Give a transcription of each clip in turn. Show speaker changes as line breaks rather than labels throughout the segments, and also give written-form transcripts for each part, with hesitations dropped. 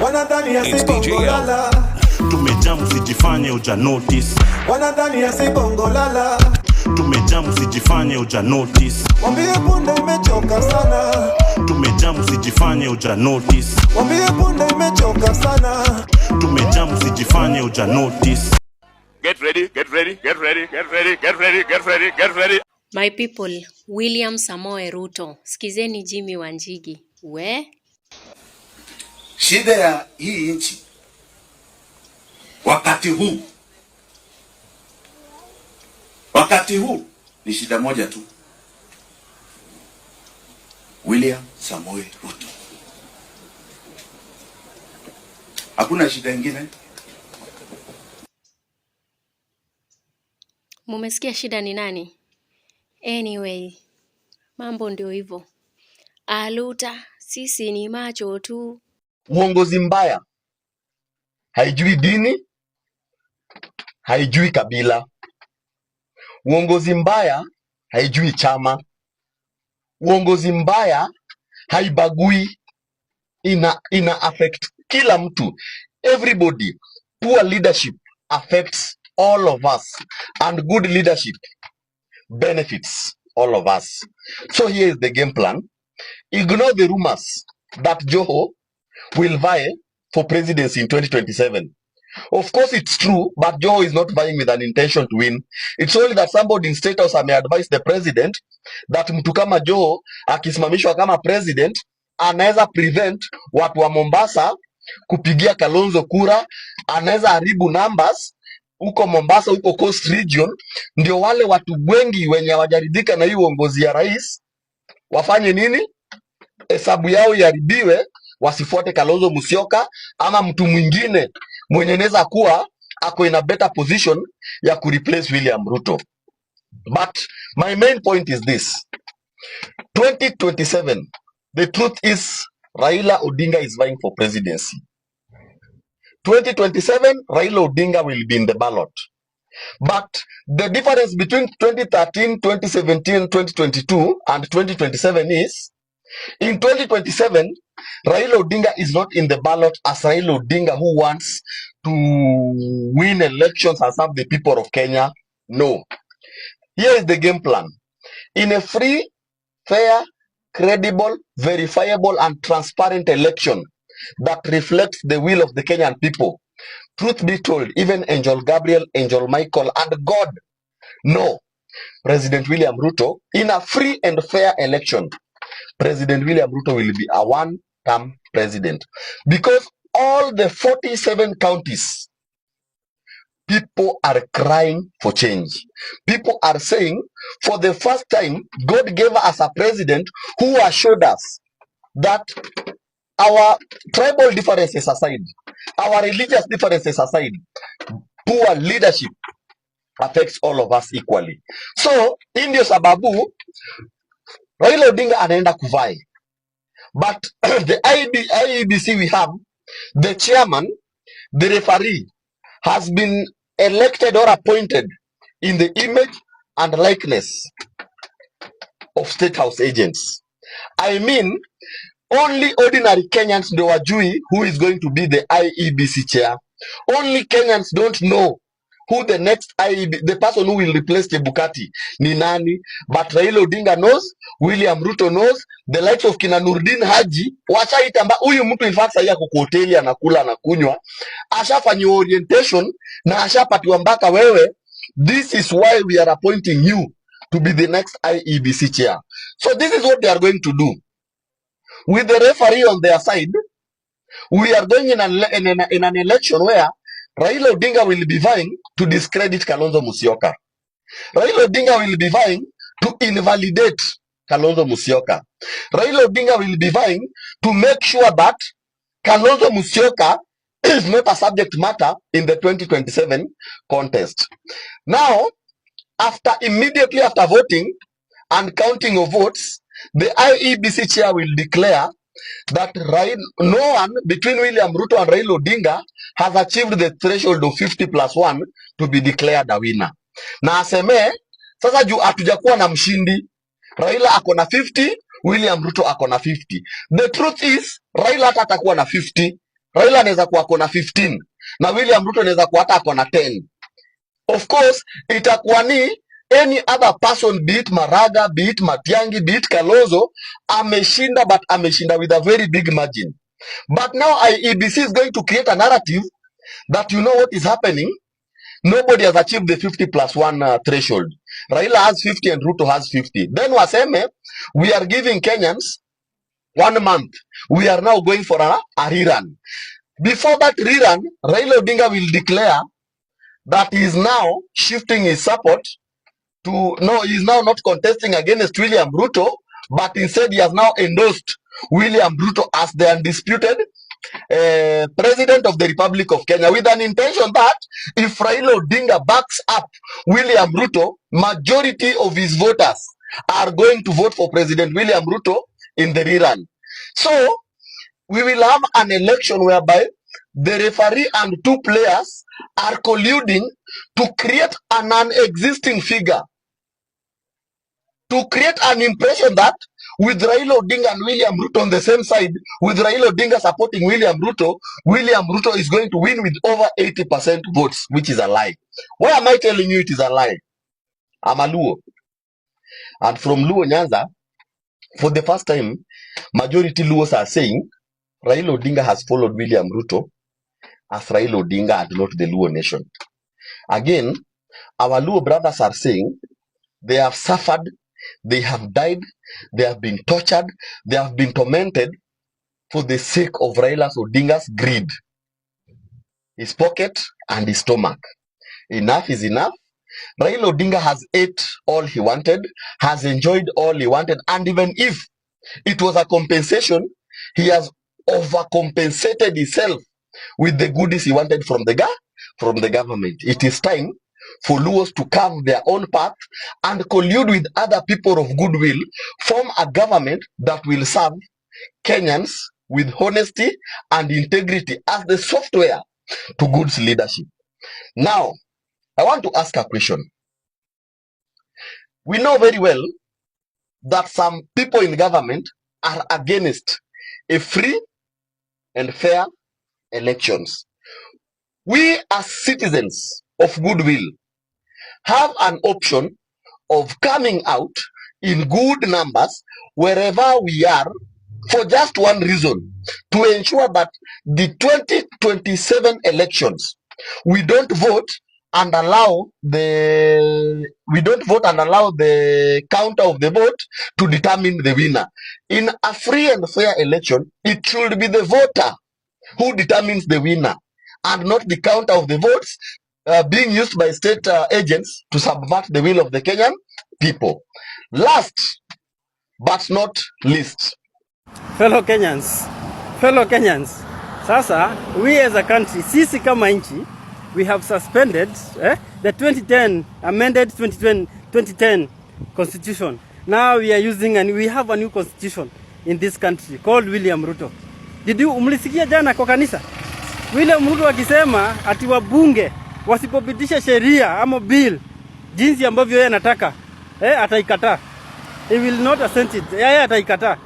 Wanadhani ya si bongo lala.
Tumejamu sijifanye uja notice.
Wanadhani ya si bongo lala.
Tumejamu sijifanye uja notice.
Wambie punde imechoka sana.
Tumejamu sijifanye uja notice.
Wambie punde imechoka sana.
Tumejamu sijifanye uja notice.
Get ready, get ready, get ready, get ready, get ready, get ready, get ready.
My people, William Samoe Ruto. Sikizeni Jimmy Wanjigi.
Shida ya hii nchi wakati huu ni shida moja tu. William Samoe Ruto. Hakuna shida nyingine.
Mumesikia shida ni nani? Anyway, mambo ndio hivyo. Aluta, sisi ni macho tu.
Uongozi mbaya haijui dini, haijui kabila. Uongozi mbaya haijui chama. Uongozi mbaya haibagui, ina affect kila mtu, everybody. Poor leadership affects all of us, and good leadership benefits all of us. So here is the game plan. Ignore the rumors that Joho will vie for presidency in 2027. Of course it's true, but Joho is not vying with an intention to win. It's only that somebody in State House may advise the president that mtu kama Joho akisimamishwa kama president anaweza prevent watu wa Mombasa kupigia Kalonzo kura, anaweza haribu numbers huko Mombasa, huko Coast Region, ndio wale watu wengi wenye hawajaridhika na hii uongozi ya rais wafanye nini? Hesabu yao yaribiwe, wasifuate Kalonzo Musyoka ama mtu mwingine mwenye neza kuwa ako in a better position ya kureplace William Ruto. But my main point is this. 2027, the truth is Raila Odinga is vying for presidency. 2027, Raila Odinga will be in the ballot. But the difference between 2013, 2017, 2022 and 2027 is, in 2027, Raila Odinga is not in the ballot as Raila Odinga who wants to win elections and serve the people of Kenya. No. Here is the game plan. In a free, fair, credible, verifiable and transparent election that reflects the will of the Kenyan people, truth be told, even Angel Gabriel, Angel Michael and God know President William Ruto, in a free and fair election, President William Ruto will be a one-term president. Because all the 47 counties, people are crying for change. People are saying, for the first time, God gave us a president who assured us that our tribal differences aside, our religious differences aside, poor leadership affects all of us equally. So, in ndio sababu Raila Odinga anaenda kuvai. But the IEBC we have, the chairman, the referee, has been elected or appointed in the image and likeness of State House agents. I mean, only ordinary Kenyans ndio wajui who is going to be the IEBC chair. Only Kenyans don't know who the next the person who will replace Chebukati ni nani. But Raila Odinga knows, William Ruto knows, the likes of kina Nurdin Haji washaitamba huyu mtu in fact sasa kwa hoteli anakula anakunywa, ashafanywa orientation na ashapatiwa mpaka wewe, this is why we are appointing you to be the next IEBC chair. So this is what they are going to do. With the referee on their side, we are going in an election where Raila Odinga will be vying to discredit Kalonzo Musyoka. Raila Odinga will be vying to invalidate Kalonzo Musyoka. Raila Odinga will be vying to make sure that Kalonzo Musyoka is not a subject matter in the 2027 contest. Now, immediately after voting and counting of votes, the IEBC chair will declare that no one between William Ruto and Raila Odinga has achieved the threshold of 50+1 to be declared a winner. Na aseme, sasa juu hatujakuwa na mshindi, Raila ako na 50, William Ruto ako na 50. The truth is, Raila hata atakuwa na 50, Raila anaweza kuwa kona 15 na William Ruto anaweza kuwa hata akona 10. Of course itakuwa ni any other person, be it Maraga, be it Matiangi, be it Kalonzo, ameshinda, but ameshinda with a very big margin. But now IEBC is going to create a narrative that you know what is happening. Nobody has achieved the 50+1 threshold. Raila has 50 and Ruto has 50. Then waseme, we are giving Kenyans 1 month. We are now going for a rerun. Before that rerun, Raila Odinga will declare that he is now shifting his support to, no, he is now not contesting against William Ruto, but instead he has now endorsed William Ruto as the undisputed President of the Republic of Kenya, with an intention that if Raila Odinga backs up William Ruto, majority of his voters are going to vote for President William Ruto in the rerun. So we will have an election whereby the referee and 2 players are colluding to create an non-existing figure, to create an impression that with Raila Odinga and William Ruto on the same side, with Raila Odinga supporting William Ruto is going to win with over 80% votes, which is a lie. Why am I telling you it is a lie? I'm a Luo. And from Luo Nyanza, for the first time, majority Luos are saying Raila Odinga has followed William Ruto as Raila Odinga and not the Luo nation. Again, our Luo brothers are saying they have suffered, they have died, they have been tortured, they have been tormented for the sake of Raila Odinga's greed, his pocket and his stomach. Enough is enough. Raila Odinga has ate all he wanted, has enjoyed all he wanted, and even if it was a compensation, he has overcompensated himself with the goodies he wanted from the government. It is time for Luos to carve their own path and collude with other people of goodwill, form a government that will serve Kenyans with honesty and integrity as the software to good leadership. Now, I want to ask a question. We know very well that some people in government are against a free and fair elections. We as citizens of goodwill have an option of coming out in good numbers wherever we are for just one reason, to ensure that the 2027 elections, we don't vote and allow the counter of the vote to determine the winner. In a free and fair election, it should be the voter who determines the winner and not the counter of the votes being used by state agents to subvert the will of the Kenyan people. Last but not least,
fellow Kenyans, sasa we as a country, sisi kama nchi, we have suspended the 2010 amended 2010 constitution. Now we are using, and we have a new constitution in this country called William Ruto. Did you umlisikia jana kwa kanisa? William Ruto akisema ati wabunge wasipopitisha sheria ama bill jinsi ambavyo yeye anataka, ataikataa. He will not assent it. Yeye ataikataa.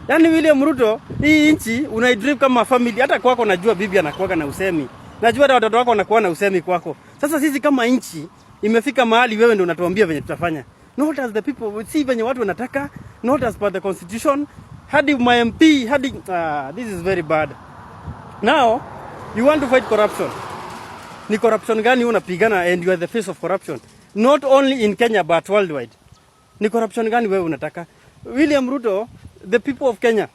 Yani William Ruto, hii nchi unaidrive kama family. Hata kwako najua bibi anakuwa na usemi. Najua hata watoto wako wanakuwa na usemi kwako. Sasa sisi kama nchi imefika mahali wewe ndio unatuambia venye tutafanya. Not as the people, see venye watu wanataka, not as per the constitution. Hadi my MP, hadi this is very bad. Now, you want to fight corruption. Ni corruption gani unapigana, and you are the face of corruption? Not only in Kenya but worldwide. Ni corruption gani wewe unataka? William Ruto, the people of Kenya,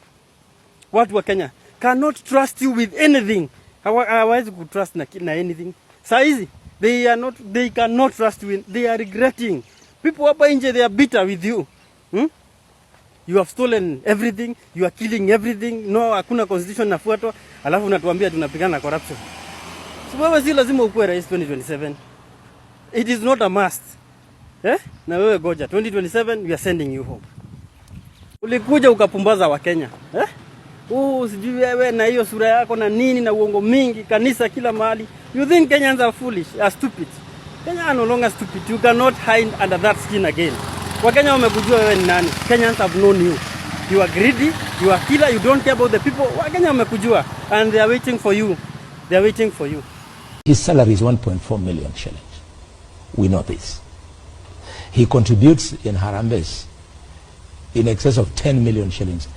watu wa Kenya cannot trust you with anything. Hawawezi kutrust na anything. Saizi they cannot trust you. They are regretting. People hapa nje, they are bitter with you. You have stolen everything, you are killing everything. No, hakuna constitution nafuatwa, alafu unatuambia tunapigana na corruption. So wewe si lazima ukuwe rais 2027. It is not a must. Na wewe goja 2027, we are sending you home. Ulikuja ukapumbaza wa Kenya. Sijui wewe na hiyo sura yako na nini na uongo mingi, kanisa kila mahali. You think Kenyans are foolish, are stupid. Kenya are no longer stupid. You cannot hide under that skin again. Wakenya wamekujua wewe ni nani. Kenyans have known you. you are greedy, you are killer, you don't care about the people. Wakenya wamekujua and they are waiting for you. They are waiting for you.
His salary is 1.4 million shillings. We know this. He contributes in Harambes in excess of 10 million shillings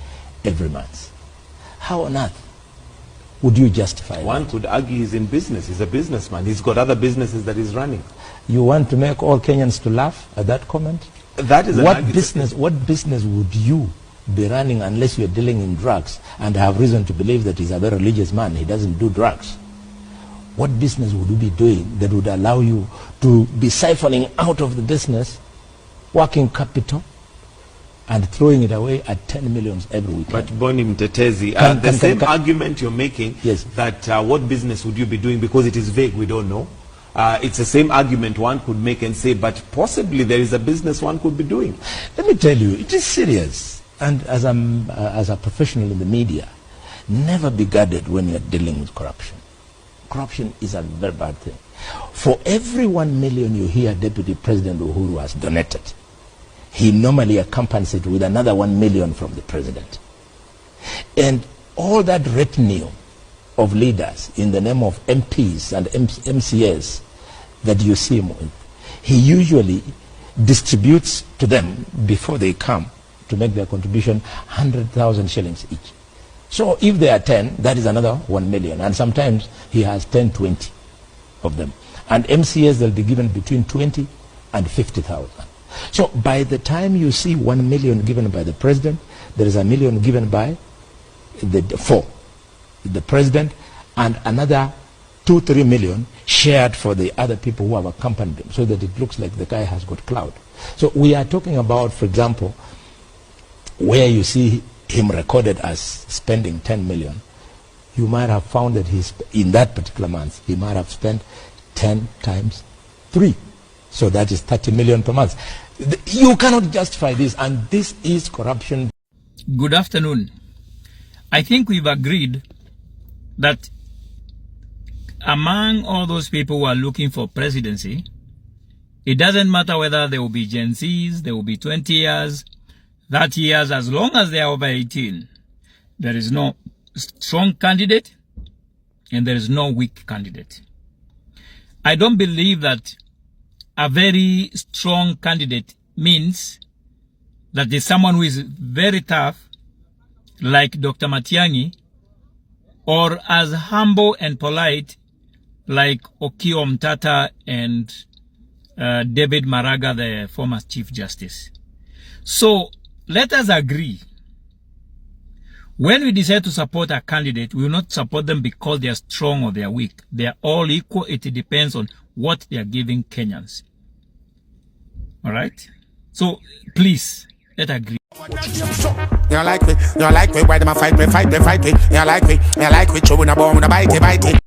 every month. How on earth would you justify
One
that?
could argue he's in business. He's a businessman. He's got other businesses that he's running.
You want to make all Kenyans to laugh at that comment?
That is
What business would you be running unless you're dealing in drugs and have reason to believe that he's a very religious man? He doesn't do drugs. What business would you be doing that would allow you to be siphoning out of the business working capital and throwing it away at 10 millions every week?
But Boni Mtetezi, the same argument you're making,
yes,
that what business would you be doing, because it is vague, we don't know. It's the same argument one could make and say, but possibly there is a business one could be doing.
Let me tell you, it is serious. And as a professional in the media, never be guarded when you're dealing with corruption. Corruption is a very bad thing. For every 1 million you hear Deputy President Uhuru has donated, he normally accompanies it with another 1 million from the president. And all that retinue of leaders in the name of MPs and MCAs that you see him with, he usually distributes to them before they come to make their contribution 100,000 shillings each. So if they are 10, that is another 1 million. And sometimes he has 10, 20 of them. And MCAs, they'll be given between 20 and 50,000. So by the time you see 1 million given by the president, there is a million given by the president, and another 2-3 million shared for the other people who have accompanied him, so that it looks like the guy has got clout. So we are talking about, for example, where you see him recorded as spending 10 million, you might have found that in that particular month, he might have spent 10 times 3. So that is 30 million per month. You cannot justify this, and this is corruption.
Good afternoon. I think we've agreed that among all those people who are looking for presidency, it doesn't matter whether they will be Gen Zs, they will be 20 years, 30 years, as long as they are over 18. There is no strong candidate and there is no weak candidate. I don't believe that a very strong candidate means that there's someone who is very tough, like Dr. Matiang'i, or as humble and polite like Okiya Omtatah and David Maraga, the former Chief Justice. So let us agree. When we decide to support a candidate, we will not support them because they are strong or they are weak. They are all equal. It depends on what they are giving Kenyans. All right? So please, let's agree.
You like me, why them a fight me, you like me, chewing a bone with a bite.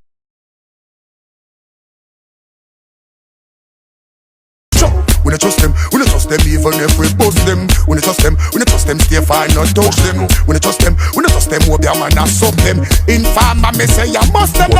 We don't trust them even if we bust them. We don't trust them, stay far, not touch them. We don't trust them, hope their man a suck them. Informer me say you must them.